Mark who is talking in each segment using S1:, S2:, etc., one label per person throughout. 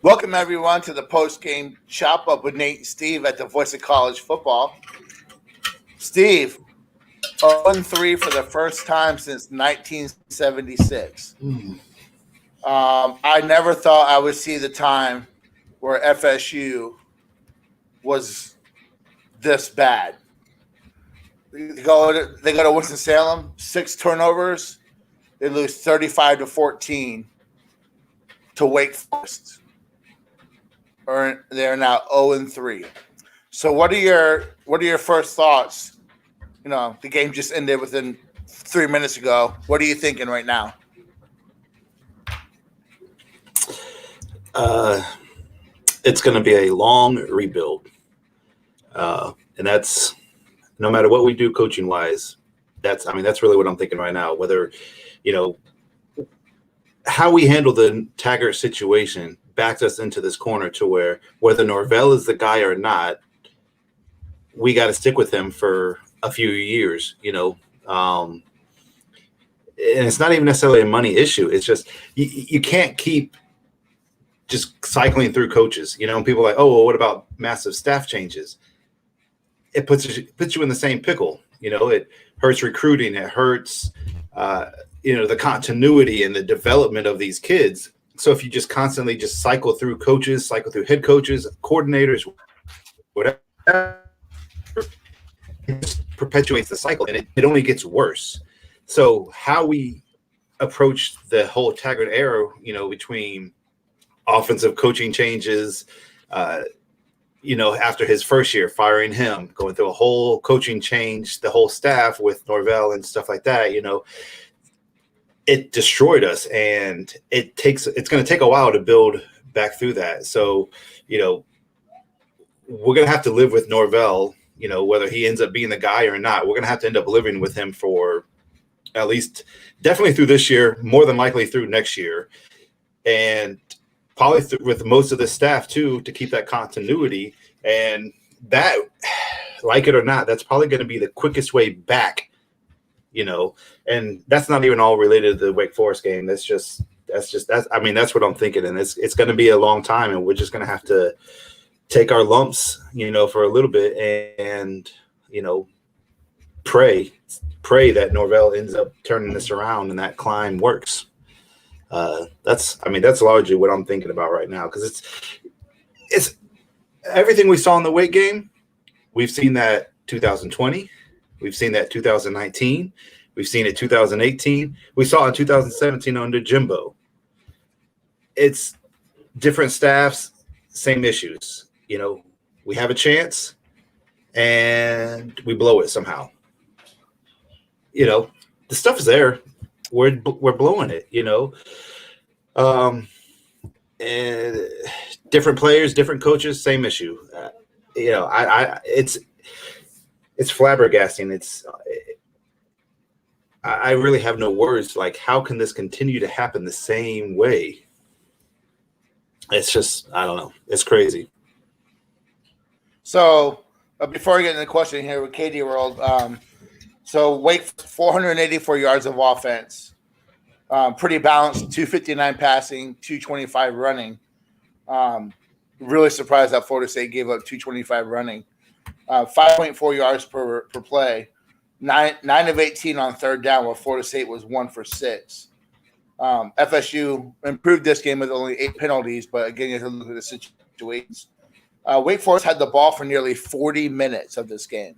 S1: Welcome, everyone, to the post-game chop-up with Nate and Steve at the Voice of College Football. Steve, 0-3 for the first time since 1976. I never thought I would see the time where FSU was this bad. They go to Winston-Salem, 6 turnovers. They lose 35-14 to Wake Forest. They're now 0-3. So what are your first thoughts? You know, the game just ended within 3 minutes ago. What are you thinking right now?
S2: It's going to be a long rebuild. And that's no matter what we do coaching wise, that's really what I'm thinking right now. Whether, how we handle the Taggart situation backs us into this corner to where whether Norvell is the guy or not, we got to stick with him for a few years, and it's not even necessarily a money issue. It's just you can't keep just cycling through coaches, and people are like, oh, well, what about massive staff changes? It puts you in the same pickle. It hurts recruiting. It hurts, the continuity and the development of these kids. So if you just constantly just cycle through coaches, cycle through head coaches, coordinators, whatever, it just perpetuates the cycle, and it only gets worse. So how we approach the whole Taggart era, between offensive coaching changes, after his first year, firing him, going through a whole coaching change, the whole staff with Norvell and stuff like that, it destroyed us, and it's going to take a while to build back through that. So, we're going to have to live with Norvell, whether he ends up being the guy or not. We're going to have to end up living with him for at least definitely through this year, more than likely through next year. And probably with most of the staff too, to keep that continuity. And that, like it or not, that's probably going to be the quickest way back, and that's not even all related to the Wake Forest game. That's what I'm thinking. And it's going to be a long time, and we're just going to have to take our lumps, for a little bit and pray that Norvell ends up turning this around and that climb works. That's largely what I'm thinking about right now, because it's everything we saw in the Wake game. We've seen that 2020, we've seen that 2019, we've seen it 2018, we saw it in 2017 under Jimbo. It's different staffs, same issues. We have a chance and we blow it somehow. The stuff is there. We're blowing it, and different players, different coaches, same issue. It's flabbergasting. I really have no words. Like, how can this continue to happen the same way? It's just, I don't know. It's crazy.
S1: So before we get into the question here with Katie World, so Wake 484 yards of offense, pretty balanced, 259 passing, 225 running. Really surprised that Florida State gave up 225 running, 5.4 yards per play, 9 of 18 on third down, while Florida State was 1 for 6. FSU improved this game with only 8 penalties, but again, you have to look at the situations. Wake Forest had the ball for nearly 40 minutes of this game.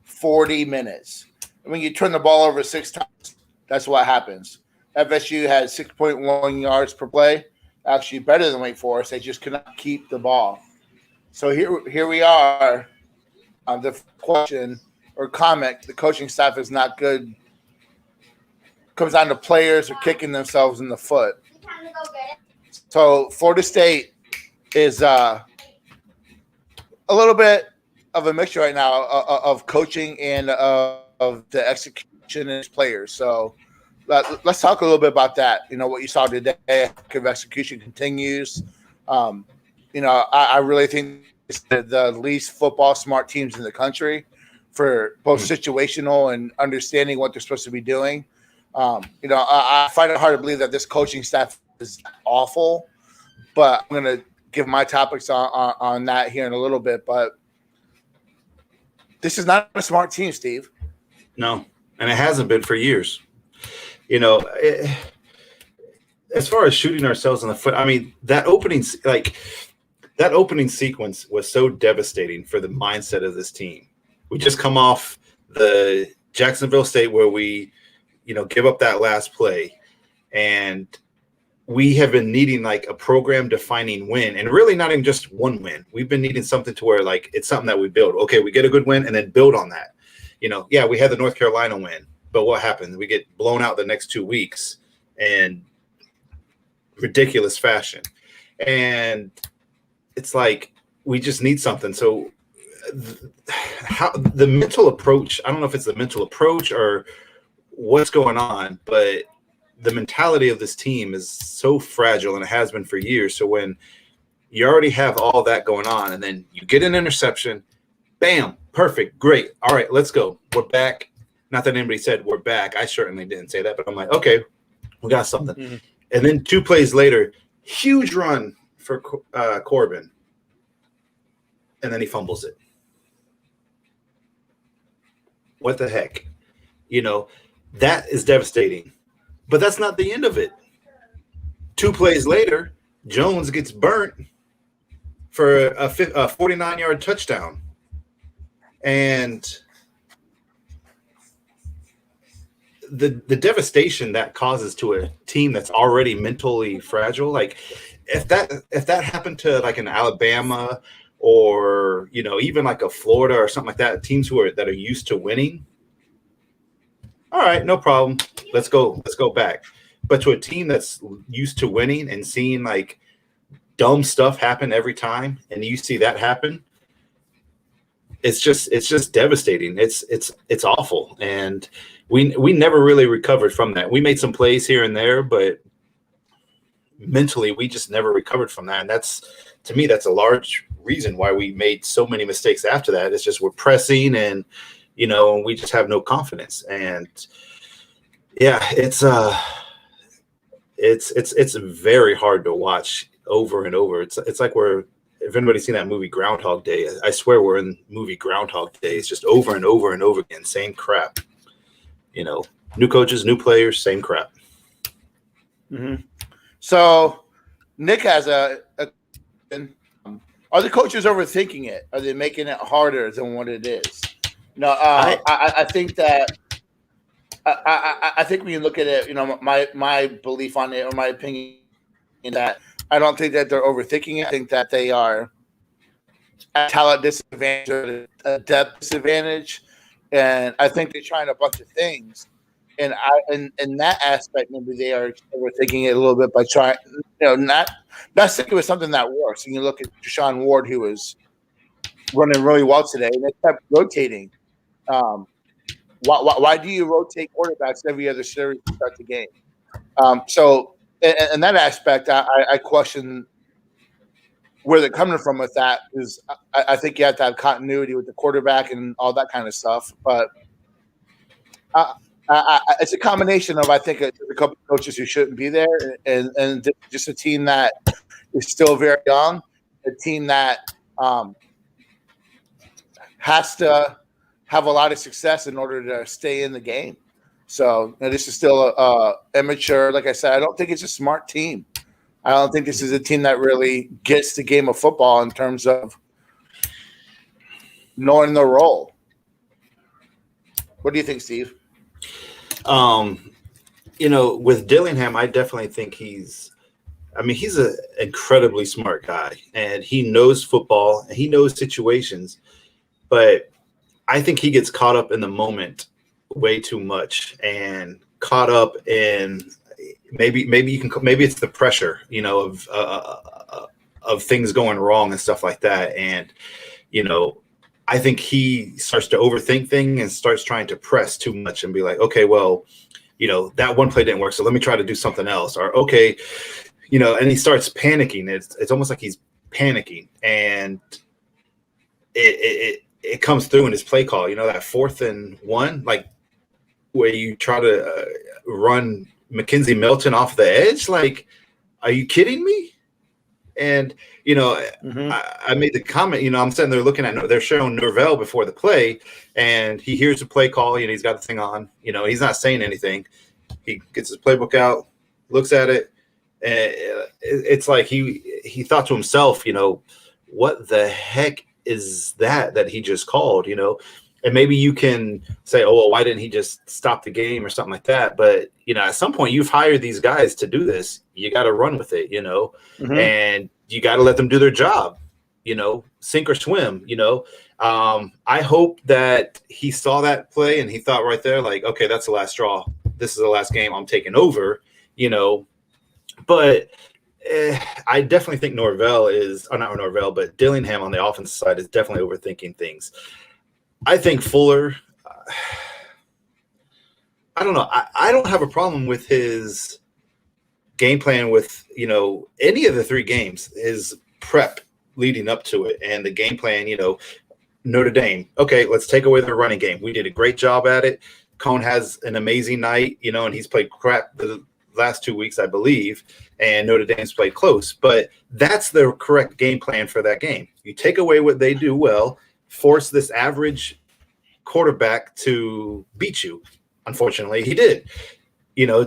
S1: 40 minutes. And when you turn the ball over 6 times, that's what happens. FSU had 6.1 yards per play, actually better than Wake Forest. They just could not keep the ball. So here we are. The question or comment, the coaching staff is not good. Comes down to players or kicking themselves in the foot. So Florida State is a little bit of a mixture right now of coaching and of the execution and players. So let's talk a little bit about that. What you saw today, if execution continues. I really think it's the least football smart teams in the country for both situational and understanding what they're supposed to be doing. I find it hard to believe that this coaching staff is awful, but I'm going to give my topics on that here in a little bit. But this is not a smart team, Steve.
S2: No, and it hasn't been for years. As far as shooting ourselves in the foot, I mean, that opening sequence was so devastating for the mindset of this team. We just come off the Jacksonville State where we, give up that last play, and we have been needing like a program defining win, and really not even just one win. We've been needing something to where like it's something that we build. Okay, we get a good win and then build on that. Yeah, we had the North Carolina win, but what happened? We get blown out the next 2 weeks in ridiculous fashion. And it's like we just need something. So how the mental approach, I don't know if it's the mental approach or what's going on, but the mentality of this team is so fragile, and it has been for years. So when you already have all that going on and then you get an interception, bam, perfect, great. All right, let's go. We're back. Not that anybody said we're back. I certainly didn't say that, but I'm like, okay, we got something. Mm-hmm. And then 2 plays later, huge run for Corbin. And then he fumbles it. What the heck? That is devastating. But that's not the end of it. 2 plays later, Jones gets burnt for a 49-yard touchdown. And the devastation that causes to a team that's already mentally fragile, like if that happened to like an Alabama or even like a Florida or something like that, teams that are used to winning, all right, no problem, let's go back. But to a team that's used to winning and seeing like dumb stuff happen every time, and you see that happen, it's just devastating. It's awful, and we never really recovered from that. We made some plays here and there, but mentally we just never recovered from that. And that's, to me, that's a large reason why we made so many mistakes after that. It's just we're pressing, and we just have no confidence. And yeah, it's very hard to watch over and over. It's like if anybody's seen that movie Groundhog Day, I swear we're in movie Groundhog Day. It's just over and over and over again, same crap. New coaches, new players, same crap.
S1: Mm-hmm. So Nick has are the coaches overthinking it? Are they making it harder than what it is? No, I think that I think when you look at it, my belief on it, or my opinion, in that I don't think that they're overthinking it. I think that they are at talent disadvantage or a depth disadvantage, and I think they're trying a bunch of things. And in that aspect, maybe they are overthinking it a little bit by trying, not sticking with something that works. And you look at Deshaun Ward, who was running really well today, and they kept rotating. Why do you rotate quarterbacks every other series to start the game? So in that aspect, I question where they're coming from with that, because I think you have to have continuity with the quarterback and all that kind of stuff. But it's a combination of, I think, a couple of coaches who shouldn't be there, and just a team that is still very young, a team that has to have a lot of success in order to stay in the game. So this is still immature. Like I said, I don't think it's a smart team. I don't think this is a team that really gets the game of football in terms of knowing their role. What do you think, Steve?
S2: With Dillingham, I definitely think he's an incredibly smart guy, and he knows football and he knows situations, but I think he gets caught up in the moment way too much, and caught up in maybe it's the pressure, of things going wrong and stuff like that. And, I think he starts to overthink things and starts trying to press too much and be like, okay, well, that one play didn't work, so let me try to do something else. Or, okay, and he starts panicking. It's almost like he's panicking, and it comes through in his play call, that 4th and 1, like where you try to run Mackenzie Milton off the edge. Like, are you kidding me? And
S1: Mhm.
S2: I made the comment. I'm sitting there looking at. They're showing Norvell before the play, and he hears the play call. He's got the thing on. He's not saying anything. He gets his playbook out, looks at it, and it's like he thought to himself, what the heck is that he just called? And maybe you can say, oh, well, why didn't he just stop the game or something like that? But, at some point you've hired these guys to do this. You got to run with it,
S1: Mhm.
S2: and you got to let them do their job, sink or swim, I hope that he saw that play and he thought right there, like, okay, that's the last straw. This is the last game I'm taking over, but I definitely think Norvell is, or not Norvell, but Dillingham on the offensive side is definitely overthinking things. I think Fuller, I don't know. I don't have a problem with his game plan with, any of the three games, his prep leading up to it and the game plan, Notre Dame. Okay, let's take away the running game. We did a great job at it. Cone has an amazing night, and he's played crap the last 2 weeks, I believe, and Notre Dame's played close. But that's the correct game plan for that game. You take away what they do well, force this average quarterback to beat you. Unfortunately, he did.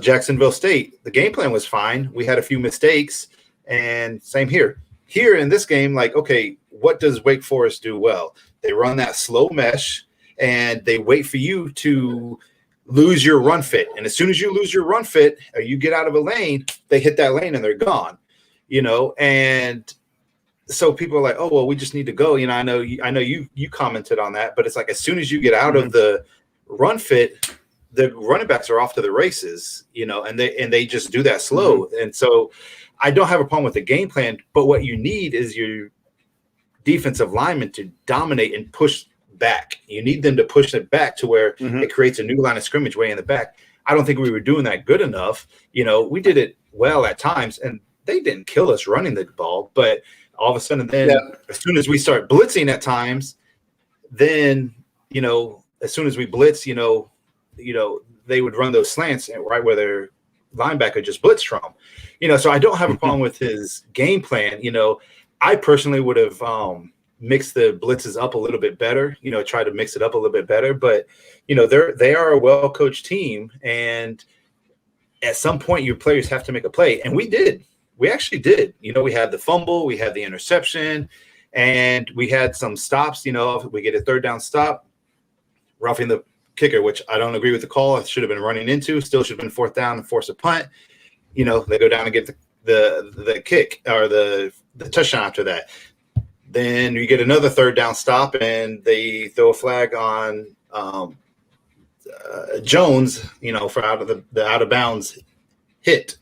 S2: Jacksonville State, the game plan was fine. We had a few mistakes, and same here. Here in this game, like, okay, what does Wake Forest do well? They run that slow mesh, and they wait for you to lose your run fit. And as soon as you lose your run fit or you get out of a lane, they hit that lane and they're gone, and so people are like, oh, well, we just need to go. I know you commented on that, but it's like, as soon as you get out of the run fit, the running backs are off to the races, and they just do that slow. And so I don't have a problem with the game plan, but what you need is your defensive linemen to dominate and push back. You need them to push it back to where it creates a new line of scrimmage way in the back. I don't think we were doing that good enough. We did it well at times, and they didn't kill us running the ball, but all of a sudden then as soon as we start blitzing at times, then, as soon as we blitz, they would run those slants right where their linebacker just blitzed from, so I don't have a problem with his game plan. I personally would have mixed the blitzes up a little bit better, try to mix it up a little bit better, but they are a well-coached team, and at some point your players have to make a play. And we actually did. We had the fumble, we had the interception, and we had some stops. We get a third down stop, roughing the kicker, which I don't agree with the call. It should have been running into, still should have been fourth down and force a punt. They go down and get the kick or the touchdown after that. Then you get another third down stop, and they throw a flag on Jones, for out of bounds hit.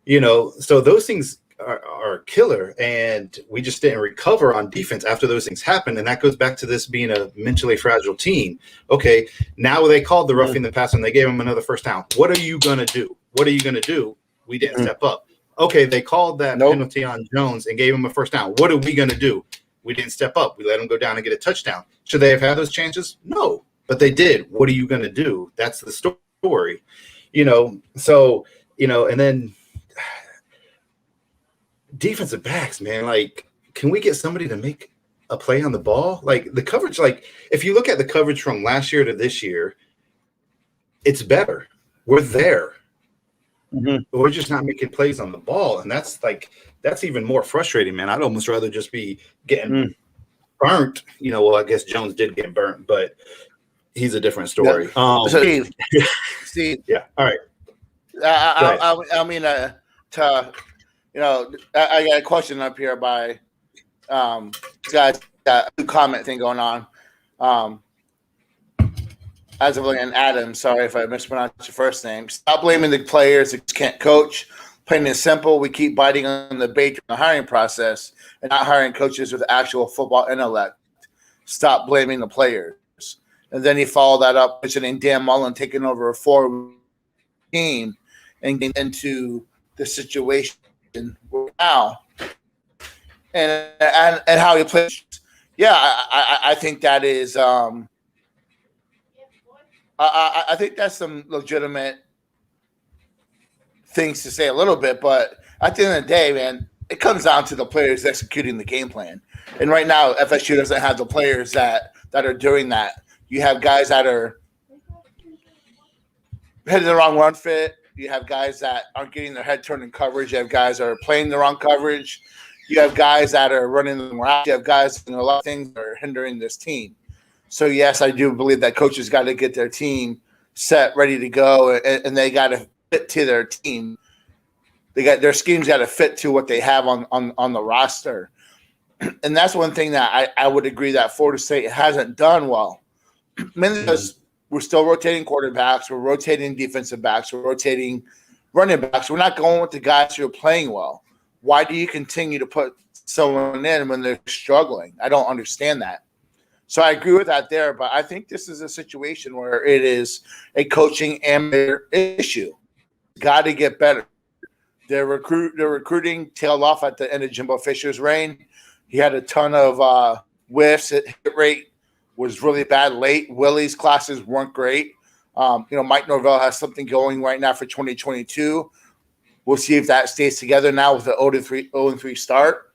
S2: So those things are killer, and we just didn't recover on defense after those things happened. And that goes back to this being a mentally fragile team. Okay, now they called the roughing the pass and they gave him another first down. What are you going to do? We didn't step up. Okay, they called that penalty on Jones and gave him a first down. What are we going to do? We didn't step up. We let him go down and get a touchdown. Should they have had those chances? No, but they did. What are you going to do? That's the story. So, and then defensive backs, man, like, can we get somebody to make a play on the ball? Like, the coverage, like, if you look at the coverage from last year to this year, it's better. We're there. We're just not making plays on the ball. And that's even more frustrating, man. I'd almost rather just be getting burnt. Well, I guess Jones did get burnt, but he's a different story.
S1: Steve.
S2: Yeah. All right.
S1: I mean, I got a question up here by guys, got a comment thing going on. As of looking, Adam, sorry if I mispronounced your first name. Stop blaming the players that can't coach. Plain and simple, we keep biting on the bait in the hiring process and not hiring coaches with actual football intellect. Stop blaming the players. And then he followed that up mentioning Dan Mullen taking over a 4 team and getting into the situation now and how he plays. Yeah, I think that is I think that's some legitimate things to say a little bit, but at the end of the day, man, it comes down to the players executing the game plan. And right now, FSU doesn't have the players that are doing that. You have guys that are hitting the wrong run fit. You have guys that aren't getting their head turned in coverage. You have guys that are playing the wrong coverage. You have guys that are running the route. You have guys, a lot of things that are hindering this team. So, yes, I do believe that coaches got to get their team set, ready to go, and they got to fit to their team. They got their schemes got to fit to what they have on the roster. And that's one thing that I would agree that Florida State hasn't done well. Mainly because we're still rotating quarterbacks, we're rotating defensive backs, we're rotating running backs. We're not going with the guys who are playing well. Why do you continue to put someone in when they're struggling? I don't understand that. So I agree with that there, but I think this is a situation where it is a coaching amateur issue. Got to get better. Their recruiting tailed off at the end of Jimbo Fisher's reign. He had a ton of whiffs. Hit rate was really bad late. Willie's classes weren't great. Mike Norvell has something going right now for 2022. We'll see if that stays together now with the 0-3 start.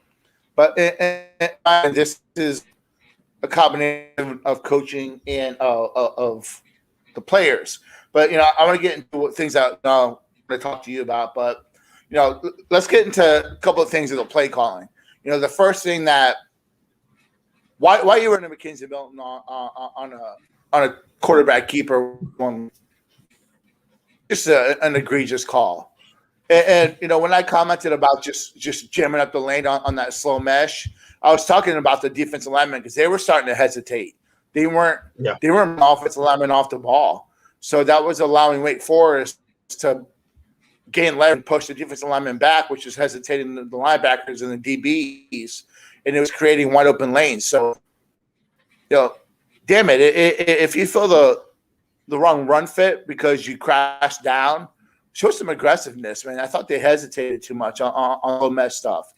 S1: But and this is a combination of coaching and of the players. But I want to get into things that I want to talk to you about. But let's get into a couple of things of the play calling. The first thing that why you running McKenzie Milton on a quarterback keeper one, just an egregious call. And when I commented about just jamming up the lane on that slow mesh, I was talking about the defensive linemen because they were starting to hesitate. They weren't offensive linemen off the ball. So that was allowing Wake Forest to gain leverage and push the defensive linemen back, which is hesitating the linebackers and the DBs, and it was creating wide open lanes. So, damn it, if you feel the wrong run fit because you crashed down, show some aggressiveness, man. I thought they hesitated too much on low mesh stuff.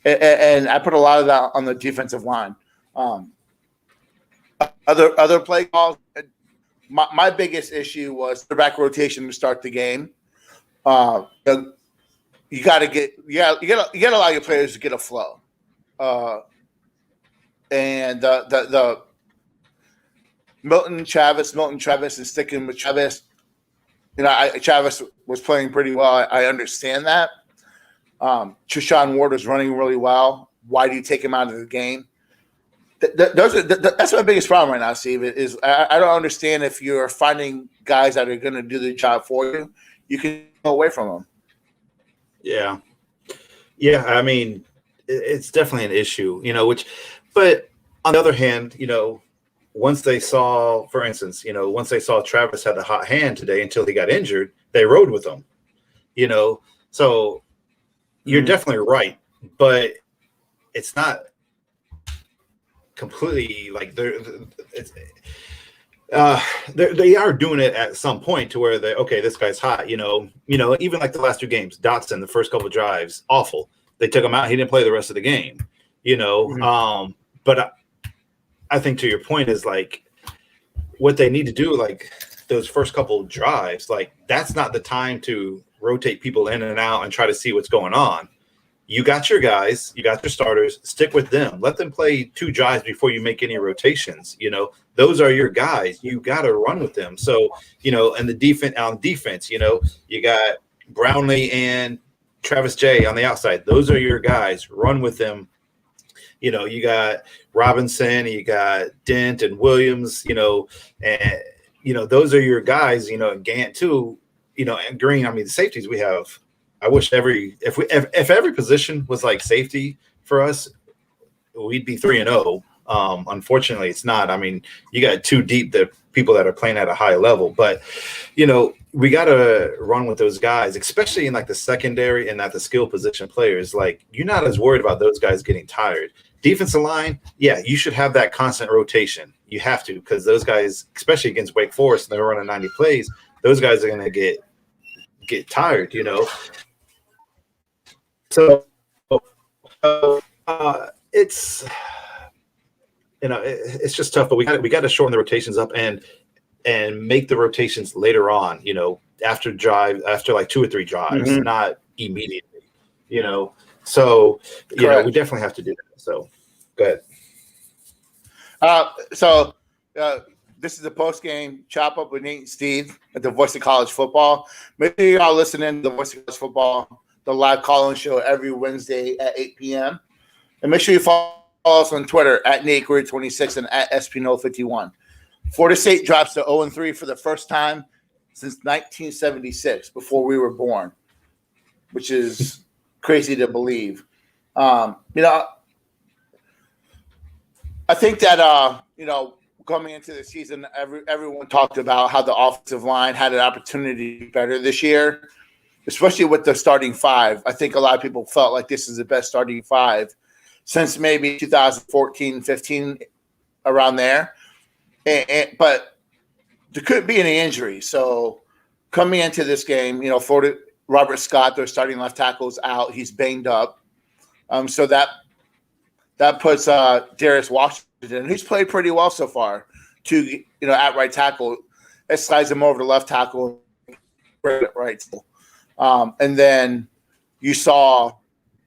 S1: And I put a lot of that on the defensive line. Other play calls. My biggest issue was the back rotation to start the game. You got to allow your players to get a flow. And the Milton Travis is sticking with Travis. Travis was playing pretty well. I understand that. Treshaun Ward is running really well. Why do you take him out of the game? That's my biggest problem right now, Steve. Is I don't understand if you're finding guys that are going to do the job for you, you can go away from them.
S2: Yeah. I mean, it's definitely an issue, but on the other hand, once they saw, for instance, once they saw Travis had the hot hand today until he got injured, they rode with him, so you're definitely right, but it's not completely like they are doing it at some point to where this guy's hot, even like the last two games, Dotson, the first couple of drives, awful. They took him out. He didn't play the rest of the game, but I think to your point is like what they need to do, like those first couple of drives, like that's not the time to rotate people in and out and try to see what's going on. You got your guys, you got your starters, stick with them. Let them play two drives before you make any rotations. Those are your guys. You got to run with them. So, and on defense, you got Brownlee and Travis J on the outside. Those are your guys. Run with them. You got Robinson, you got Dent and Williams, and those are your guys, and Gant too, and Green. I mean, the safeties we have. I wish if every position was like safety for us, we'd be 3-0. Unfortunately, it's not. I mean, you got too deep the people that are playing at a high level, but we got to run with those guys, especially in like the secondary and at the skill position players. Like you're not as worried about those guys getting tired. Defensive line, yeah, you should have that constant rotation. You have to, because those guys, especially against Wake Forest, they're running 90 plays. Those guys are going to get tired, So it's it's just tough, but we got to shorten the rotations up and make the rotations later on. After like 2 or 3 drives, not immediately. So, you know, we
S1: Correct.
S2: definitely have to do that. So, go ahead.
S1: So this is a post game chop up with Nate and Steve at the Voice of College Football. Make sure y'all listening to the Voice of College Football, the live call-in show every Wednesday at 8 p.m. And make sure you follow us on Twitter at NateGuerrero26 and at SPNO51. Florida State drops to 0-3 for the first time since 1976, before we were born, which is crazy to believe. You know, I think that you know, coming into the season, everyone talked about how the offensive line had an opportunity to be better this year, especially with the starting five. I think a lot of people felt like this is the best starting five since maybe 2014, 15, around there. But there could be any injury. So coming into this game, you know, Florida, Robert Scott, their starting left tackle, is out. He's banged up. So that puts Darius Washington, who's played pretty well so far, to at right tackle. It slides him over to left tackle, right. And then you saw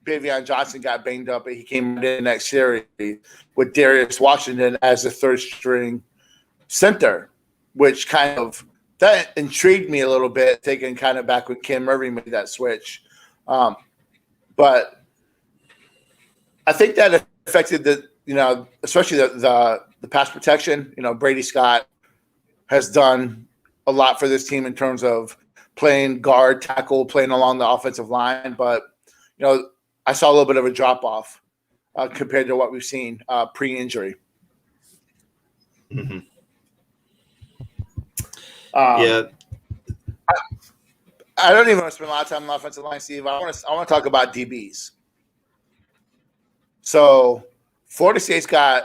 S1: Bavion Johnson got banged up, and he came in the next series with Darius Washington as the third string center, which kind of that intrigued me a little bit, thinking kind of back when Kim Murray made that switch. But I think that affected especially the pass protection. Brady Scott has done a lot for this team in terms of playing guard, tackle, playing along the offensive line. But, I saw a little bit of a drop off compared to what we've seen pre-injury.
S2: Mm-hmm.
S1: Yeah. I don't even want to spend a lot of time on the offensive line, Steve. I want to talk about DBs. So Florida State's got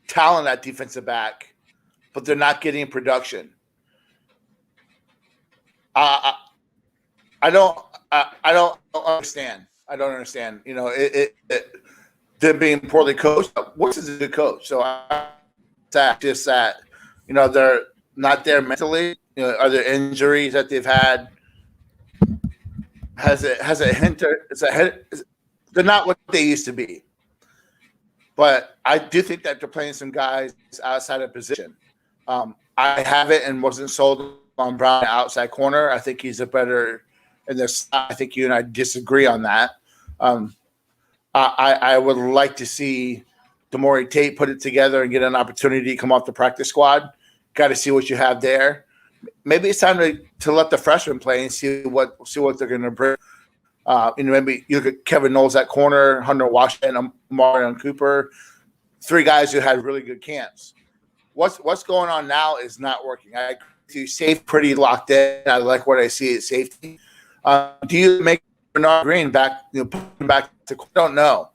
S1: talent at defensive back, but they're not getting production. I don't understand. I don't understand. Them being poorly coached. What's a good coach? So just that, they're not there mentally. Are there injuries that they've had? Has it hindered? They're not what they used to be. But I do think that they're playing some guys outside of position. I haven't and wasn't sold on Brown outside corner. I think he's a better in this. I think you and I disagree on that. I would like to see Demore Tate put it together and get an opportunity to come off the practice squad. Got to see what you have there. Maybe it's time to let the freshmen play and see what they're going to bring. Maybe you look at Kevin Knowles at corner, Hunter Washington, Marion Cooper, three guys who had really good camps. What's going on now is not working. I agree. Safe pretty locked in. I like what I see at safety. Do you make Bernard Green back? Put him back to? I don't know,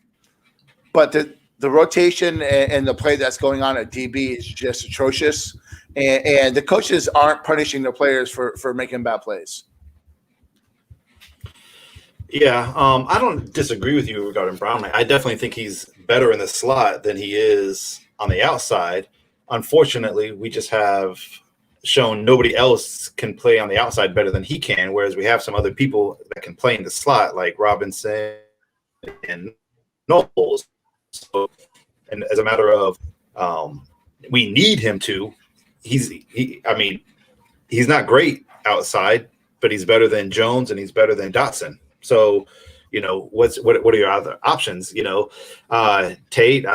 S1: but the rotation and the play that's going on at DB is just atrocious, and the coaches aren't punishing their players for making bad plays.
S2: Yeah, I don't disagree with you regarding Brown. I definitely think he's better in the slot than he is on the outside. Unfortunately, we just have shown nobody else can play on the outside better than he can, whereas we have some other people that can play in the slot, like Robinson and Knowles. So, and as a matter of we need him to. He's not great outside, but he's better than Jones and he's better than Dotson. So, what are your other options? Tate,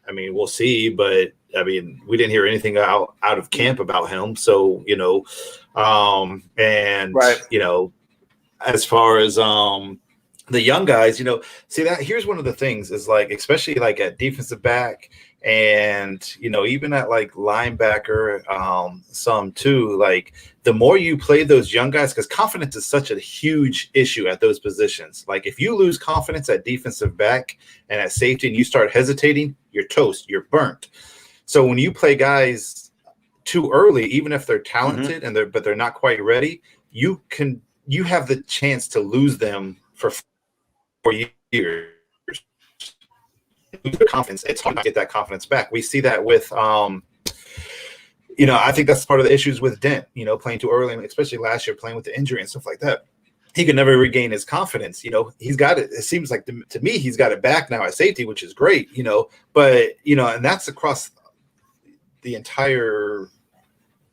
S2: we'll see, but we didn't hear anything out of camp about him. So,
S1: right.
S2: As far as the young guys, see that here's one of the things is especially at defensive back and, even at linebacker, some too, the more you play those young guys, because confidence is such a huge issue at those positions. If you lose confidence at defensive back and at safety and you start hesitating, you're toast, you're burnt. So when you play guys too early, even if they're talented but they're not quite ready, you have the chance to lose them for 4 years. Lose their confidence. It's hard to get that confidence back. We see that with I think that's part of the issues with Dent, playing too early, and especially last year playing with the injury and stuff like that. he could never regain his confidence. He's got it. It seems like to me, he's got it back now at safety, which is great, but, and that's across the entire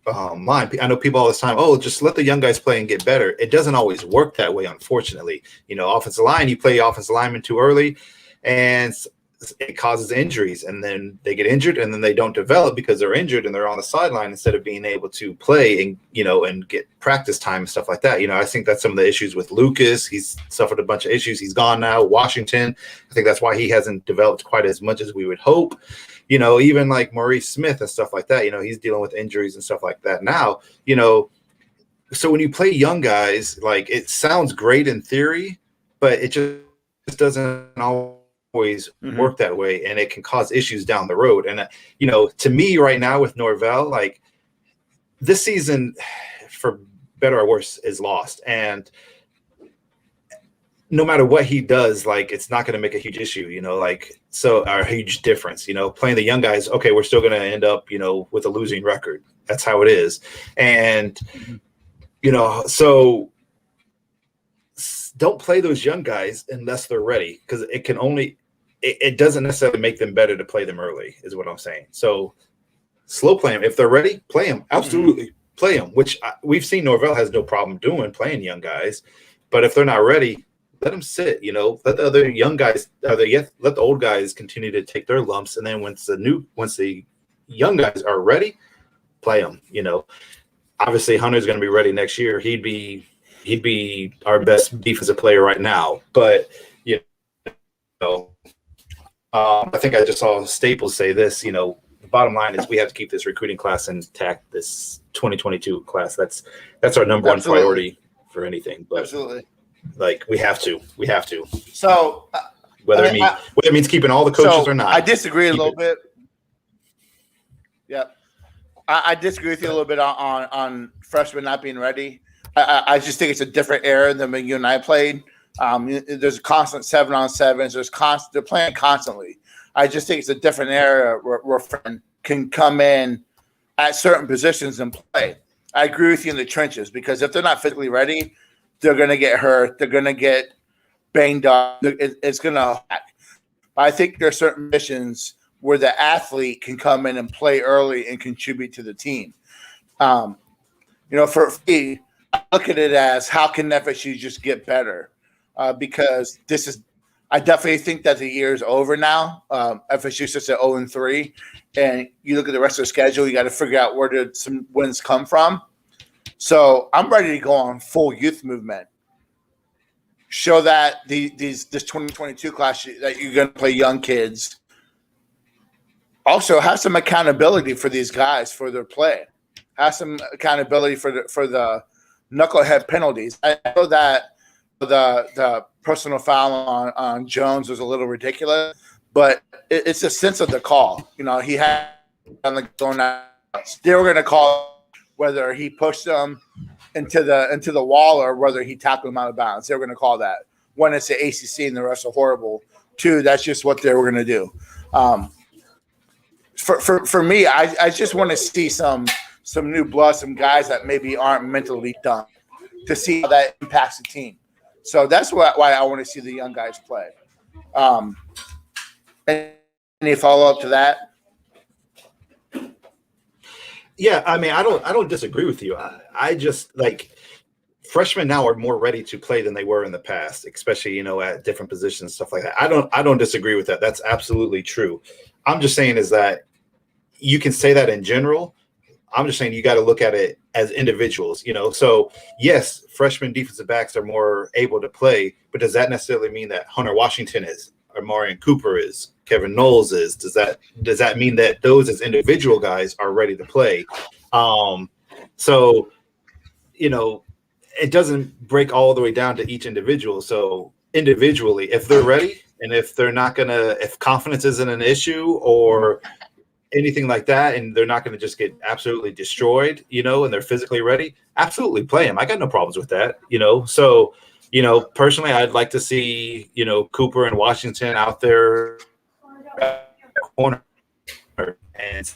S2: line. I know people all this time, just let the young guys play and get better. It doesn't always work that way, unfortunately. Offensive line, you play offensive lineman too early, and it causes injuries, and then they get injured, and then they don't develop because they're injured and they're on the sideline instead of being able to play and and get practice time and stuff like that. I think that's some of the issues with Lucas. He's suffered a bunch of issues. He's gone now. Washington, I think that's why he hasn't developed quite as much as we would hope. Even like Maurice Smith and stuff like that, he's dealing with injuries and stuff like that now. So when you play young guys, like, it sounds great in theory, but it just doesn't always work that way, and it can cause issues down the road. And to me right now with Norvell, like, this season, for better or worse, is lost, and no matter what he does, like, it's not going to make a huge issue, or a huge difference. Playing the young guys, okay, we're still going to end up with a losing record. That's how it is. And so don't play those young guys unless they're ready, because it doesn't necessarily make them better to play them early, is what I'm saying. So slow play them. If they're ready, play them. Absolutely play them, which we've seen Norvell has no problem doing, playing young guys. But if they're not ready, let them sit. Let the other young guys, let the old guys continue to take their lumps, and then once the young guys are ready, play them. Obviously Hunter's going to be ready next year. He'd be our best defensive player right now, but I think I just saw Staples say this. The bottom line is we have to keep this recruiting class intact. This 2022 class, that's our number one priority for anything. But
S1: absolutely,
S2: like, we have to.
S1: So
S2: whether it means keeping all the coaches or not,
S1: I disagree a little bit. Yep, I disagree with you a little bit on freshmen not being ready. I just think it's a different era than when you and I played. There's constant 7-on-7s. They're playing constantly. I just think it's a different era where freshmen can come in at certain positions and play. I agree with you in the trenches, because if they're not physically ready, they're going to get hurt. They're going to get banged up. It's going to. I think there are certain missions where the athlete can come in and play early and contribute to the team. For me, I look at it as, how can FSU just get better? Because I definitely think that the year is over now. FSU sits at 0-3, and you look at the rest of the schedule, you got to figure out where did some wins come from. So I'm ready to go on full youth movement. Show that this 2022 class that you're going to play young kids. Also, have some accountability for these guys for their play. Have some accountability for the knucklehead penalties. I know that the personal foul on Jones was a little ridiculous, but it's a sense of the call. He had on the going out. They were going to call whether he pushed them into the wall or whether he tackled them out of bounds. They were going to call that. One, it's the ACC and the rest are horrible. Two, that's just what they were going to do. For me, I just want to see some new blood, some guys that maybe aren't mentally done, to see how that impacts the team. So that's why I want to see the young guys play. Any follow up to that?
S2: Yeah, I mean, I don't disagree with you. I just, like, freshmen now are more ready to play than they were in the past, especially at different positions, stuff like that. I don't disagree with that. That's absolutely true. I'm just saying is that you can say that in general. I'm just saying you got to look at it as individuals, So yes, freshman defensive backs are more able to play, but does that necessarily mean that Hunter Washington is, or Marion Cooper is, Kevin Knowles is? Does that mean that those as individual guys are ready to play? So it doesn't break all the way down to each individual. So individually, if they're ready, and if confidence isn't an issue or anything like that, and they're not going to just get absolutely destroyed, and they're physically ready, absolutely play them. I got no problems with that, So, personally, I'd like to see, Cooper and Washington out there corner, and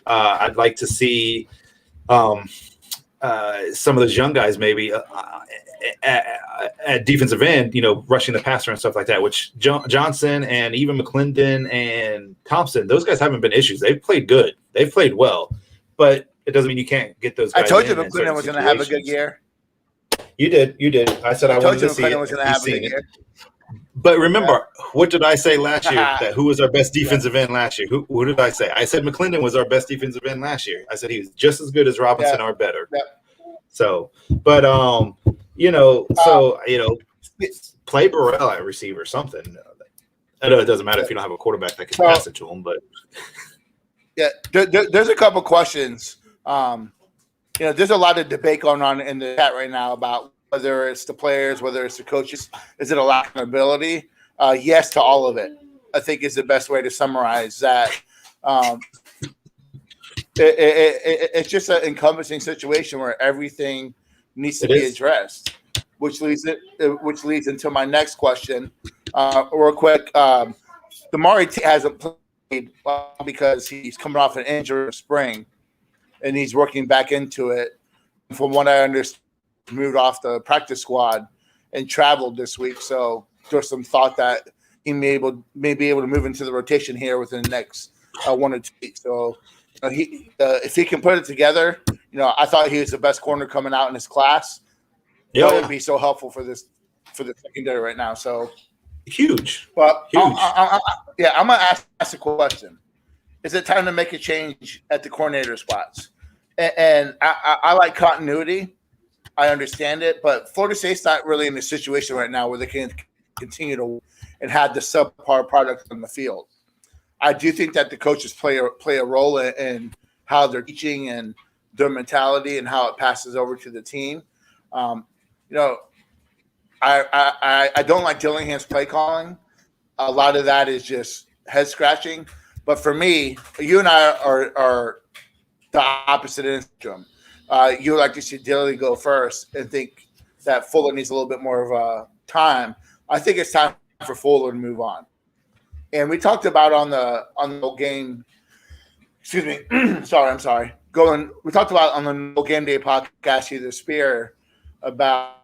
S2: I'd like to see, some of those young guys maybe at defensive end, rushing the passer and stuff like that, which Johnson and even McClendon and Thompson, those guys haven't been issues. They've played good. They've played well, but it doesn't mean you can't get those guys.
S1: I told you McClendon was going to have a good year.
S2: You did. I said I wanted to see it.
S1: Was going to have a good year.
S2: But remember, what did I say last year? That who was our best defensive end last year? Who did I say? I said McClendon was our best defensive end last year. I said he was just as good as Robinson or better. Yeah. So, but play Burrell at receiver, something. I know it doesn't matter if you don't have a quarterback that can pass it to him, but
S1: there's a couple questions. There's a lot of debate going on in the chat right now about whether it's the players, whether it's the coaches. Is it a lack of ability? Yes to all of it, I think is the best way to summarize that. It's just an encompassing situation where everything needs to be addressed, which leads into my next question. Real quick, Damari hasn't played because he's coming off an injury in spring, and he's working back into it. From what I understand, moved off the practice squad and traveled this week. So there's some thought that he may be able to move into the rotation here within the next 1 or 2 weeks. So if he can put it together, I thought he was the best corner coming out in his class. Yeah, that would be so helpful for the secondary right now. So
S2: huge.
S1: But
S2: huge.
S1: I'm gonna ask a question. Is it time to make a change at the coordinator spots? And I like continuity. I understand it, but Florida State's not really in a situation right now where they can continue to and have the subpar product on the field. I do think that the coaches play a role in how they're teaching and their mentality and how it passes over to the team. I don't like Dillingham's play calling. A lot of that is just head scratching. But for me, you and I are the opposite end spectrum. You would like to see Dilly go first and think that Fuller needs a little bit more of time. I think it's time for Fuller to move on. And we talked about on the game. Excuse me. I'm sorry. We talked about on the No Game Day podcast, either Spear, about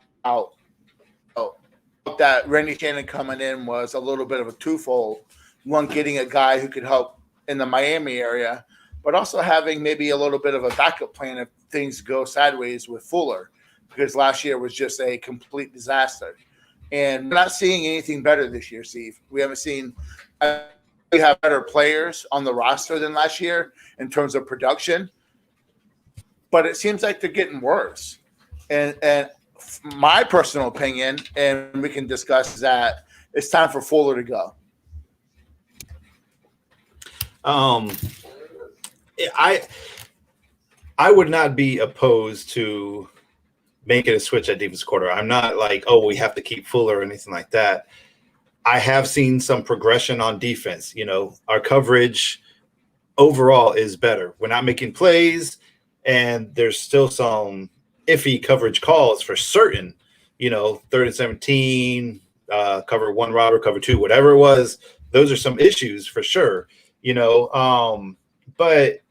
S1: that Randy Shannon coming in was a little bit of a twofold. One, getting a guy who could help in the Miami area, but also having maybe a little bit of a backup plan if things go sideways with Fuller, because last year was just a complete disaster. And we're not seeing anything better this year, Steve. We haven't seen we have better players on the roster than last year in terms of production, but it seems like they're getting worse. And my personal opinion, and we can discuss, is that it's time for Fuller to go.
S2: I would not be opposed to making a switch at defense coordinator. I'm not like, we have to keep Fuller or anything like that. I have seen some progression on defense. Our coverage overall is better. We're not making plays, and there's still some iffy coverage calls for certain. 3rd and 17, cover 1 route or cover 2, whatever it was. Those are some issues for sure. But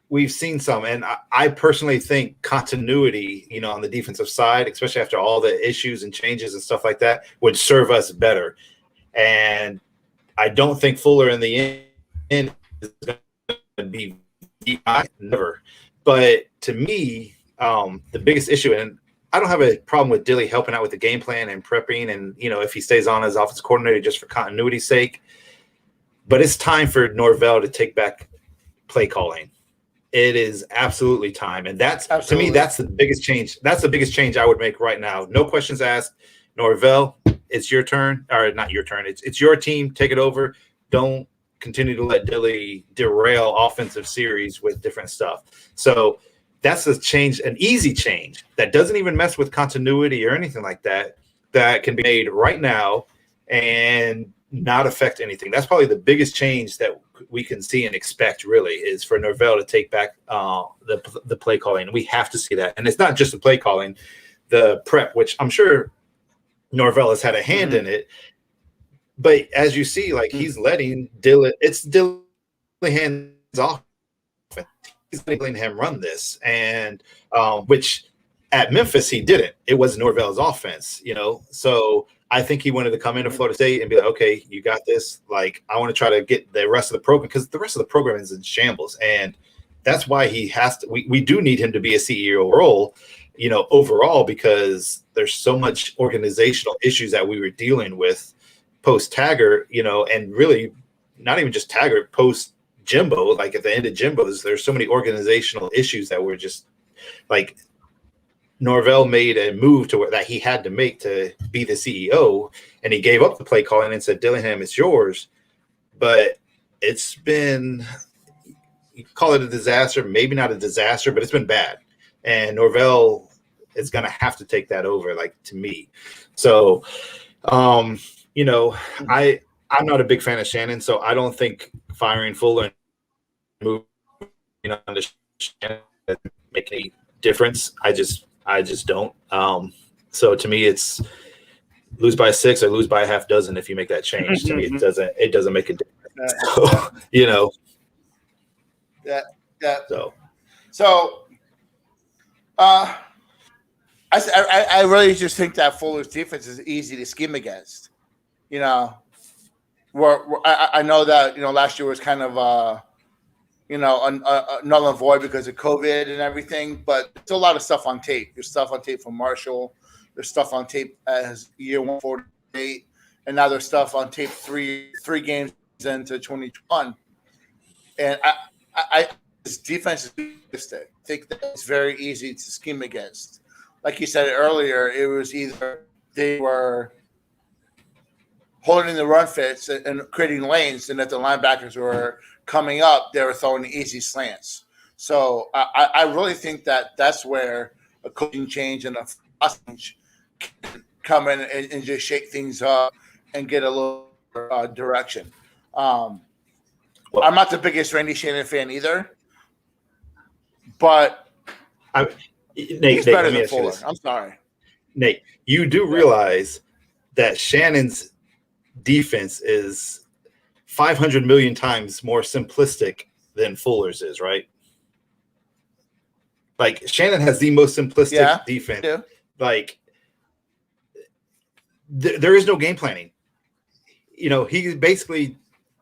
S2: we've seen some, and I personally think continuity, on the defensive side, especially after all the issues and changes and stuff like that, would serve us better. And I don't think Fuller in the end is going to be never. But to me, the biggest issue, and I don't have a problem with Dilly helping out with the game plan and prepping, and if he stays on as offensive coordinator just for continuity's sake. But it's time for Norvell to take back play calling. It is absolutely time. And to me, that's the biggest change. That's the biggest change I would make right now. No questions asked. Norvell, it's your turn. Or not your turn. It's your team. Take it over. Don't continue to let Dilly derail offensive series with different stuff. So that's a change, an easy change that doesn't even mess with continuity or anything like that, that can be made right now and not affect anything. That's probably the biggest change that we can see and expect, really, is for Norvell to take back the play calling. We have to see that. And it's not just the play calling, the prep, which I'm sure Norvell has had a hand in it. But as you see, he's letting Dilly hands off. letting him run this, and which at Memphis he didn't. It was Norvell's offense, So I think he wanted to come into Florida State and be like, okay, you got this. Like, I want to try to get the rest of the program, because the rest of the program is in shambles, and that's why he has to. We do need him to be a CEO role, overall, because there's so much organizational issues that we were dealing with post Taggart, and really not even just Taggart, post Jimbo. Like at the end of Jimbo's, there's so many organizational issues that were just like Norvell made a move that he had to make to be the CEO, and he gave up the play calling and said, Dillingham, it's yours. But it's been, you call it a disaster, maybe not a disaster, but it's been bad. And Norvell is going to have to take that over, like, to me. So, I'm not a big fan of Shannon, so I don't think firing Fuller and moving under Shannon make any difference. I just don't. So to me, it's lose by 6 or lose by a half dozen. If you make that change, to me, it doesn't make a difference. So,
S1: Yeah. So, I really just think that Fuller's defense is easy to scheme against. I know that last year was kind of null and void because of COVID and everything, but there's a lot of stuff on tape. There's stuff on tape from Marshall. There's stuff on tape as year 148, and now there's stuff on tape three games into 2021. And this defense is realistic. I think that it's very easy to scheme against. Like you said earlier, it was either they were holding the run fits and creating lanes, and if the linebackers were coming up, they were throwing easy slants. So I really think that that's where a coaching change and a change can come in and just shake things up and get a little direction. I'm not the biggest Randy Shannon fan either, but he's better than Fuller. I'm sorry.
S2: Nate, you do realize that Shannon's defense is 500 million times more simplistic than Fuller's is, right? Like, Shannon has the most simplistic defense. Yeah. Like, there is no game planning. He basically,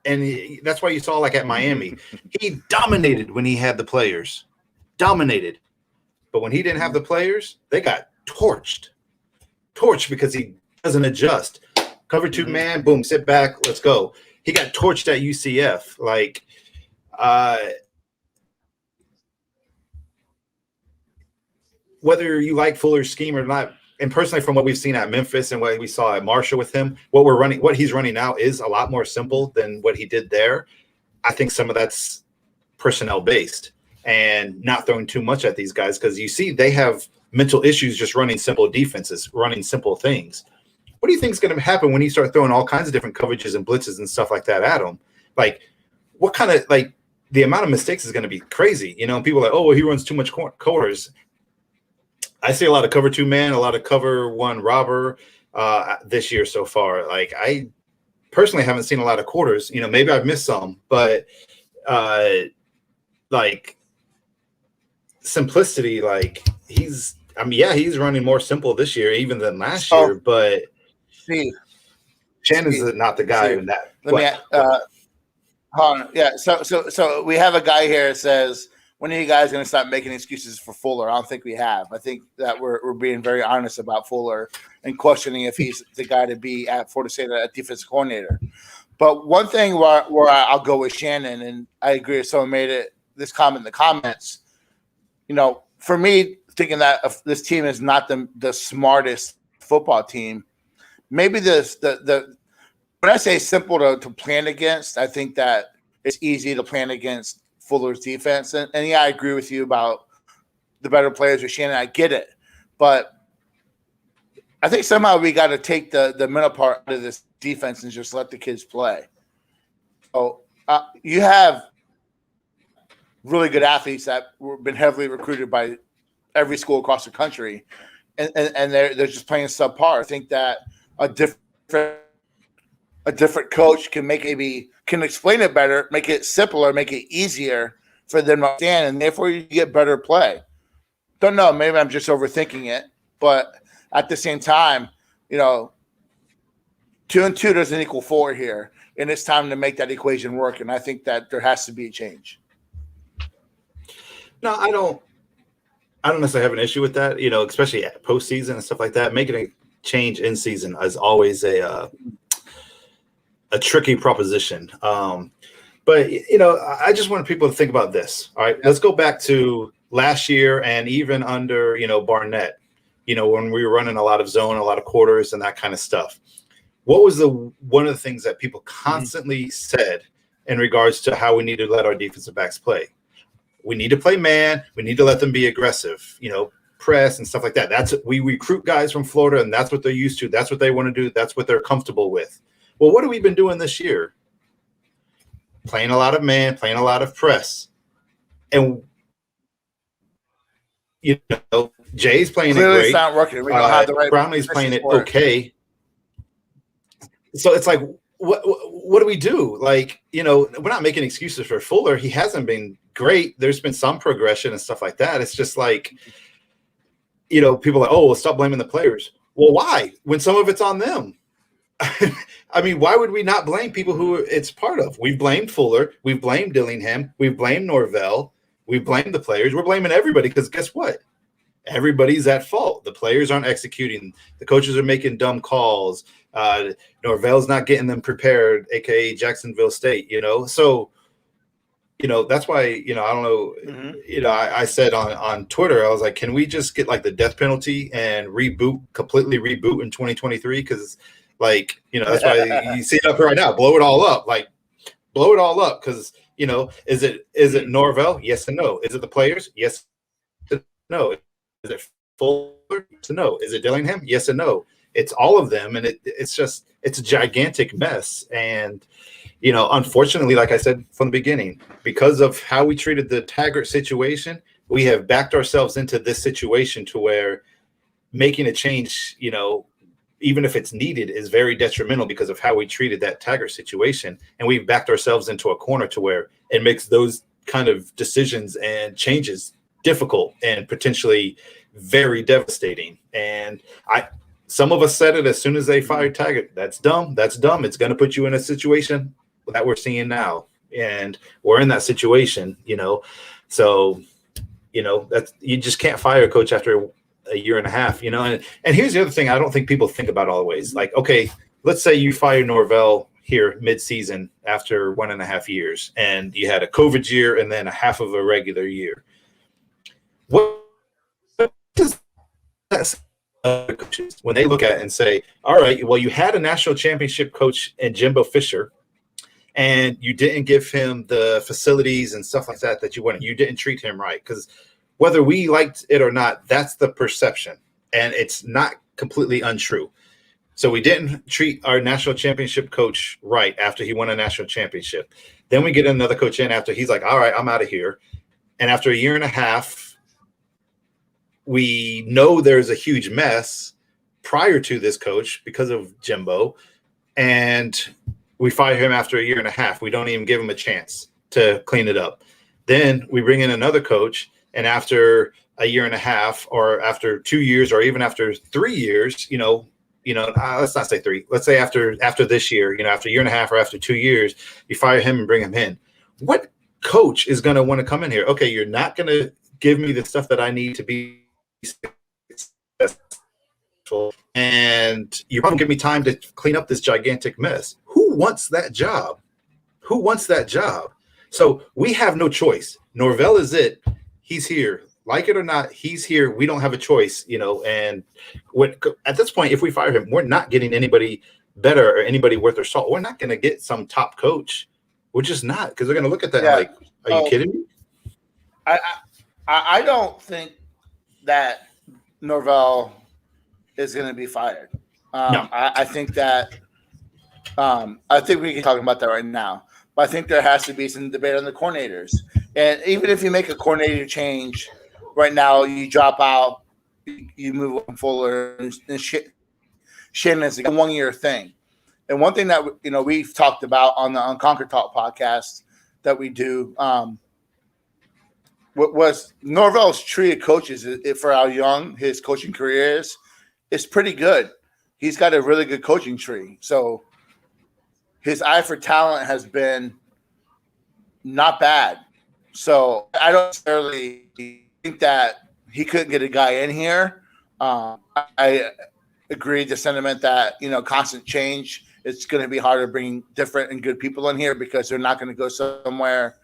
S2: and that's why you saw, like, at Miami, he dominated when he had the players. Dominated. But when he didn't have the players, they got torched. Torched because he doesn't adjust. Cover 2 man, boom, sit back, let's go. He got torched at UCF. Like, whether you like Fuller's scheme or not, and personally from what we've seen at Memphis and what we saw at Marshall with him, what he's running now is a lot more simple than what he did there. I think some of that's personnel based and not throwing too much at these guys, because you see they have mental issues just running simple defenses, running simple things. What do you think is going to happen when you start throwing all kinds of different coverages and blitzes and stuff like that at him? Like, what kind of, like, the amount of mistakes is going to be crazy. People are like, oh, well, he runs too much quarters. I see a lot of cover 2 man, a lot of cover 1 robber this year so far. Like, I personally haven't seen a lot of quarters. Maybe I've missed some, but like, simplicity, like, he's running more simple this year even than last year, but Shannon's not the guy in that.
S1: So we have a guy here that says, when are you guys going to stop making excuses for Fuller? I don't think we have. I think that we're being very honest about Fuller and questioning if he's the guy to be at Florida State at defensive coordinator. But one thing where I'll go with Shannon, and I agree if someone made this comment in the comments, for me, thinking that if this team is not the smartest football team, maybe the when I say simple to plan against, I think that it's easy to plan against Fuller's defense. And I agree with you about the better players with Shannon. I get it. But I think somehow we got to take the middle part of this defense and just let the kids play. So you have really good athletes that have been heavily recruited by every school across the country, and they're just playing subpar. I think that a different coach can explain it better, make it simpler, make it easier for them to understand, and therefore you get better play. Don't know. Maybe I'm just overthinking it, but at the same time, 2 and 2 doesn't equal 4 here, and it's time to make that equation work. And I think that there has to be a change.
S2: No, I don't necessarily have an issue with that. Especially at postseason and stuff like that. Making a change in season is always a tricky proposition. But I just want people to think about this. All right, let's go back to last year and even under Barnett. When we were running a lot of zone, a lot of quarters, and that kind of stuff. What was one of the things that people constantly said in regards to how we need to let our defensive backs play? We need to play man. We need to let them be aggressive. Press and stuff like that. We recruit guys from Florida, and that's what they're used to. That's what they want to do. That's what they're comfortable with. Well, what have we been doing this year? Playing a lot of man, playing a lot of press, and Jay's playing
S1: Clearly
S2: it great.
S1: It's not working. We don't have the right.
S2: Brownlee's playing it okay. So it's like, what do we do? Like, we're not making excuses for Fuller. He hasn't been great. There's been some progression and stuff like that. It's just like, people are like, oh, well, stop blaming the players. Well, why? When some of it's on them. I mean, why would we not blame people who it's part of? We've blamed Fuller. We've blamed Dillingham. We've blamed Norvell. We've blamed the players. We're blaming everybody because guess what? Everybody's at fault. The players aren't executing. The coaches are making dumb calls. Norvell's not getting them prepared, a.k.a. Jacksonville State, So, that's why, I don't know, I said on Twitter, I was like, can we just get like the death penalty and completely reboot in 2023? Because that's why you see it up here right now. Blow it all up. Because, is it Norvell? Yes and no. Is it the players? Yes and no. Is it Fuller? Yes and no. Is it Dillingham? Yes and no. It's all of them, and it's a gigantic mess. And unfortunately, like I said from the beginning, because of how we treated the Taggart situation, we have backed ourselves into this situation to where making a change, even if it's needed, is very detrimental because of how we treated that Taggart situation. And we've backed ourselves into a corner to where it makes those kind of decisions and changes difficult and potentially very devastating. And some of us said it as soon as they fired Taggart. That's dumb. That's dumb. It's going to put you in a situation that we're seeing now. And we're in that situation, So, that's, you just can't fire a coach after a year and a half, And here's the other thing I don't think people think about always. Like, okay, let's say you fire Norvell here mid-season after 1.5 years, and you had a COVID year and then a half of a regular year. What does that say? Coaches, when they look at it and say, all right, well, you had a national championship coach in Jimbo Fisher, and you didn't give him the facilities and stuff like that you wanted. You didn't treat him right. Because whether we liked it or not, that's the perception. And it's not completely untrue. So we didn't treat our national championship coach right after he won a national championship. Then we get another coach in after he's like, all right, I'm out of here. And after a year and a half, we know there's a huge mess prior to this coach because of Jimbo, and we fire him after a year and a half. We don't even give him a chance to clean it up. Then we bring in another coach, and after a year and a half, or after 2 years, or even after 3 years, let's not say 3. Let's say after this year, after a year and a half or after 2 years, you fire him and bring him in. What coach is going to want to come in here? Okay, you're not going to give me the stuff that I need to be successful, and you're going to give me time to clean up this gigantic mess. Who wants that job? So we have no choice. Norvell is it. He's here. Like it or not, he's here. We don't have a choice, and at this point, if we fire him, we're not getting anybody better or anybody worth their salt. We're not going to get some top coach. We're just not, because they're going to look at that like, are you kidding me?
S1: I don't think that Norvell is going to be fired.
S2: No.
S1: I think that I think we can talk about that right now. But I think there has to be some debate on the coordinators. And even if you make a coordinator change right now, you drop out, you move on Fuller, and Shannon is a 1-year thing. And one thing that we've talked about on the Unconquered Talk podcast that we do, what was Norvell's tree of coaches for how young his coaching career is pretty good. He's got a really good coaching tree. So his eye for talent has been not bad. So I don't necessarily think that he couldn't get a guy in here. I agree with the sentiment that, constant change, it's going to be hard to bring different and good people in here because they're not going to go somewhere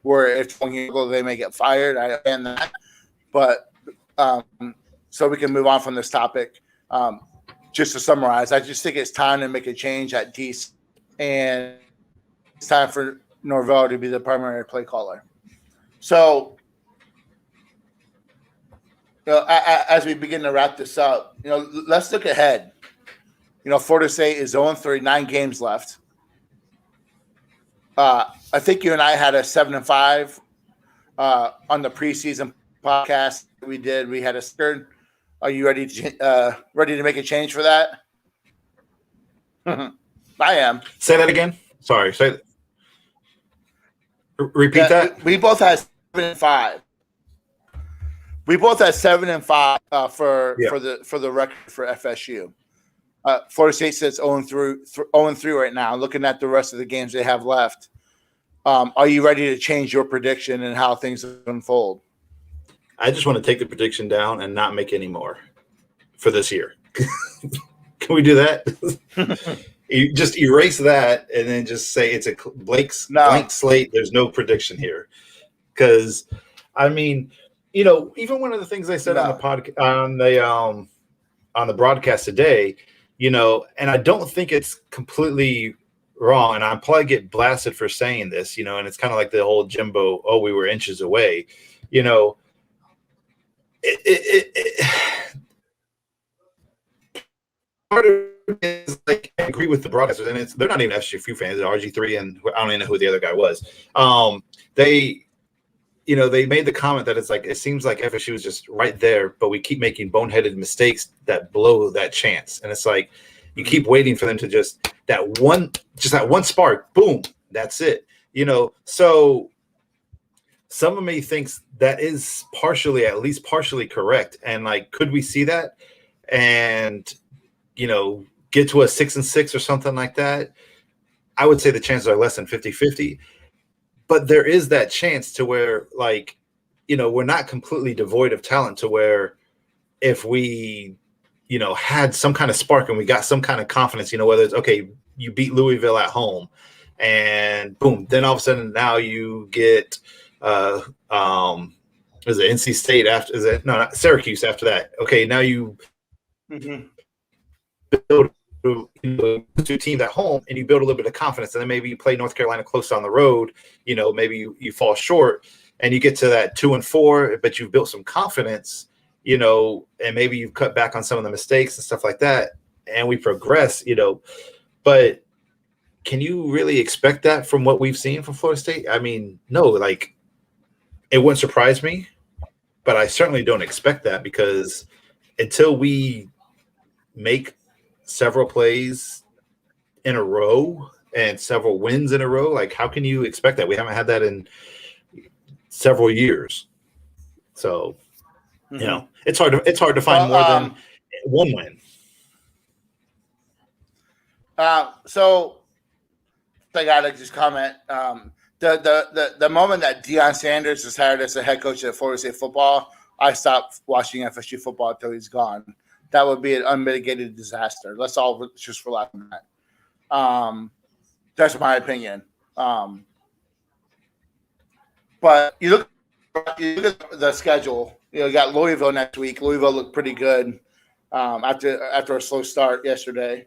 S1: where if they may get fired. I understand that. But so we can move on from this topic. Just to summarize, I just think it's time to make a change at DC, and it's time for Norvell to be the primary play caller. So, as we begin to wrap this up, let's look ahead. Florida State is 0-3, 9 games left. I think you and I had a 7-5 on the preseason podcast we did. We had a third. Are you ready to make a change for that? I am.
S2: Say that again. Sorry. Repeat that.
S1: We both had 7-5. We both had 7-5 for the record for FSU. Florida State sits 0-3 right now. Looking at the rest of the games they have left, are you ready to change your prediction and how things unfold?
S2: I just want to take the prediction down and not make any more for this year. Can we do that? You just erase that and then just say it's a blank slate. There's no prediction here. Because, even one of the things I said on the podcast, on the broadcast today, and I don't think it's completely wrong, and I'll probably get blasted for saying this, and it's kind of like the whole Jimbo, we were inches away, part of it is like I agree with the broadcasters, and they're not even FSU fans. They're RG3, and I don't even know who the other guy was. They made the comment that it's like it seems like FSU is just right there, but we keep making boneheaded mistakes that blow that chance, and it's like you keep waiting for them to just that one spark, boom, that's it. So some of me thinks that is at least partially correct, and like, could we see that and get to a 6-6 or something like that? I would say the chances are less than 50-50, but there is that chance to where, like, we're not completely devoid of talent to where if we, had some kind of spark and we got some kind of confidence, whether it's, okay, you beat Louisville at home and boom, then all of a sudden now you get, is it NC State after, not Syracuse after that. Okay. Now you build two teams at home and you build a little bit of confidence, and then maybe you play North Carolina close on the road, maybe you fall short and you get to that 2-4, but you've built some confidence, and maybe you've cut back on some of the mistakes and stuff like that, and we progress, but can you really expect that from what we've seen from Florida State? No, like, it wouldn't surprise me, but I certainly don't expect that, because until we make several plays in a row and several wins in a row, like, how can you expect that? We haven't had that in several years. So, it's hard to find more than one win.
S1: So I gotta just comment. The moment that Deion Sanders is hired as the head coach at Florida State football, I stopped watching FSU football until he's gone. That would be an unmitigated disaster. Let's all just relax on that. That's my opinion. But you look at the schedule. You got Louisville next week. Louisville looked pretty good after a slow start yesterday.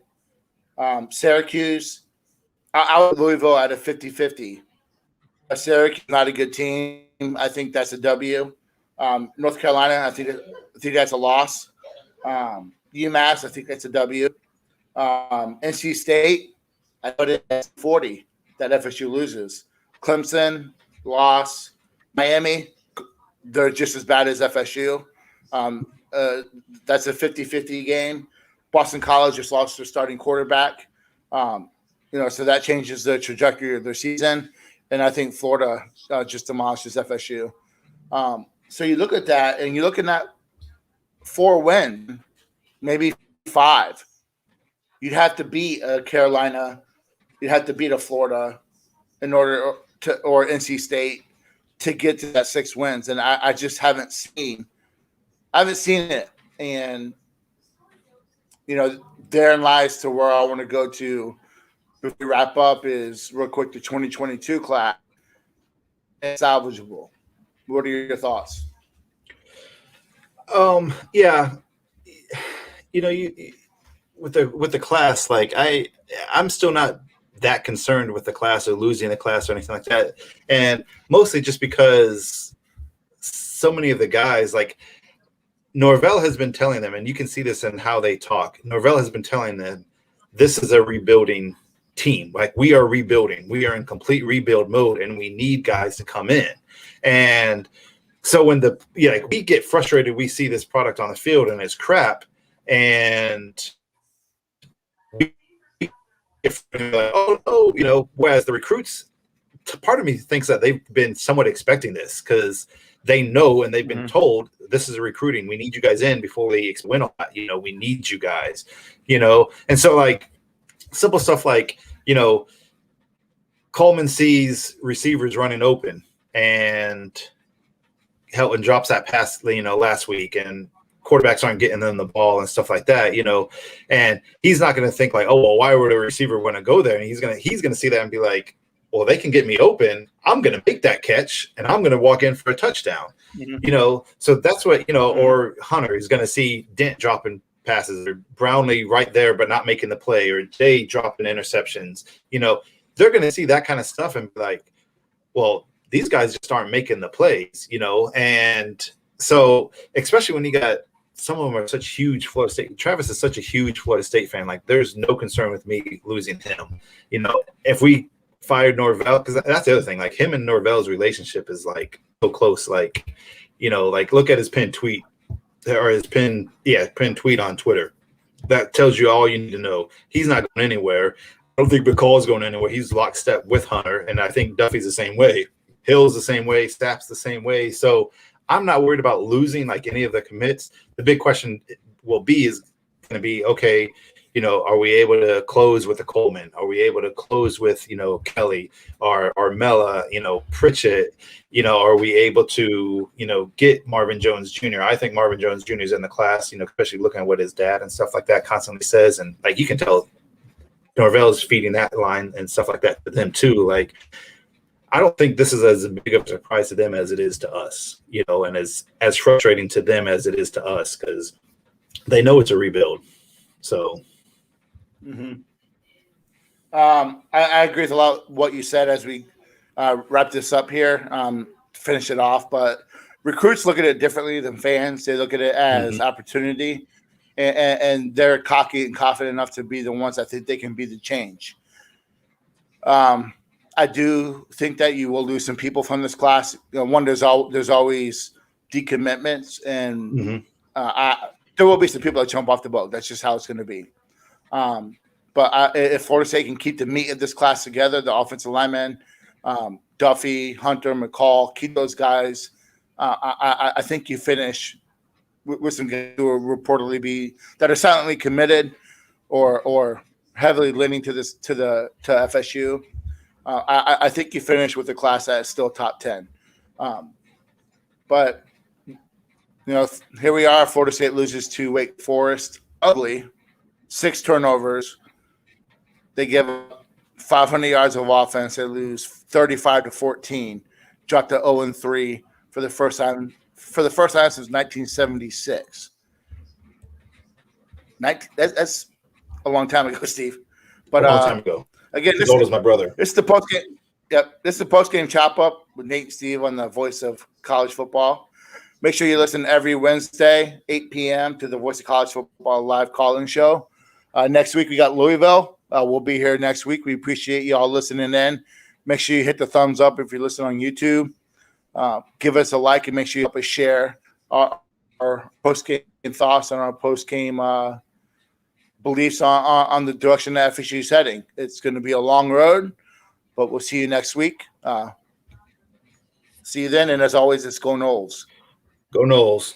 S1: Syracuse, out Louisville at a 50-50. Syracuse, not a good team. I think that's a W. North Carolina, I think that's a loss. UMass, I think that's a W. NC State, I put it at 40 that FSU loses. Clemson, loss. Miami, they're just as bad as FSU. That's a 50-50 game. Boston College just lost their starting quarterback. So that changes the trajectory of their season. And I think Florida just demolishes FSU. So you look at that, and you're looking at 4 wins, maybe 5. You'd have to beat a Carolina. You'd have to beat a Florida in order to, or NC State, to get to that 6 wins. And I just haven't seen it. And, therein lies to where I want to go to before we wrap up is real quick the 2022 class. It's salvageable. What are your thoughts?
S2: Yeah, you with the class, like I'm still not that concerned with the class or losing the class or anything like that, and mostly just because so many of the guys, like Norvell has been telling them, and you can see this in how they talk. Norvell has been telling them this is a rebuilding team. Like, we are rebuilding. We are in complete rebuild mode, and we need guys to come in. And so when we get frustrated, we see this product on the field and it's crap, and we get like, oh no, whereas the recruits, part of me thinks that they've been somewhat expecting this because they know and they've been told this is a recruiting. We need you guys in before we win a lot. We need you guys, and so like simple stuff like, Coleman sees receivers running open and Helton drops that pass, last week, and quarterbacks aren't getting them the ball and stuff like that, and he's not going to think like, oh, well, why would a receiver want to go there? And he's going to see that and be like, well, they can get me open. I'm going to make that catch and I'm going to walk in for a touchdown, so that's what, or Hunter is going to see Dent dropping passes or Brownlee right there, but not making the play, or Jay dropping interceptions, they're going to see that kind of stuff and be like, well, these guys just aren't making the plays, and so especially when you got some of them are such huge Florida State. Travis is such a huge Florida State fan. Like, there's no concern with me losing him. If we fired Norvell, because that's the other thing. Like, him and Norvell's relationship is like so close. Like, like look at his pinned tweet or his pinned tweet on Twitter. That tells you all you need to know. He's not going anywhere. I don't think McCall's going anywhere. He's lockstep with Hunter, and I think Duffy's the same way. Hill's the same way. Stapp's the same way. So I'm not worried about losing like any of the commits. The big question is going to be, okay, are we able to close with the Coleman? Are we able to close with, Kelly or Mella, Pritchett? Are we able to, get Marvin Jones Jr.? I think Marvin Jones Jr. is in the class, especially looking at what his dad and stuff like that constantly says. And like, you can tell Norvell is feeding that line and stuff like that to them too. Like, I don't think this is as big of a surprise to them as it is to us, and as frustrating to them as it is to us, because they know it's a rebuild. So,
S1: I agree with a lot of what you said as we wrap this up here, finish it off. But recruits look at it differently than fans. They look at it as opportunity, and they're cocky and confident enough to be the ones that think they can be the change. I do think that you will lose some people from this class. One, there's always decommitments, and there will be some people that jump off the boat. That's just how it's going to be. But if Florida State can keep the meat of this class together, the offensive linemen, Duffy, Hunter, McCall, keep those guys, I think you finish with some guys who will reportedly be that are silently committed or heavily leaning to FSU. I think you finish with a class that is still top 10. But, here we are. Florida State loses to Wake Forest. Ugly. 6 turnovers. They give 500 yards of offense. They lose 35-14. Drop to 0-3 for the first time. For the first time since 1976. That's a long time ago, Steve. But
S2: a long time ago.
S1: Again,
S2: as old as my brother.
S1: This is the post game. Yep, this is the post game chop up with Nate and Steve on the Voice of College Football. Make sure you listen every Wednesday, 8 p.m. to the Voice of College Football live call-in show. Next week we got Louisville. We'll be here next week. We appreciate you all listening in. Make sure you hit the thumbs up if you're listening on YouTube. Give us a like and make sure you help us share our post game thoughts and our post game beliefs on the direction that FSU is heading. It's going to be a long road, but we'll see you next week. See you then. And as always, it's Go Knowles.
S2: Go Knowles.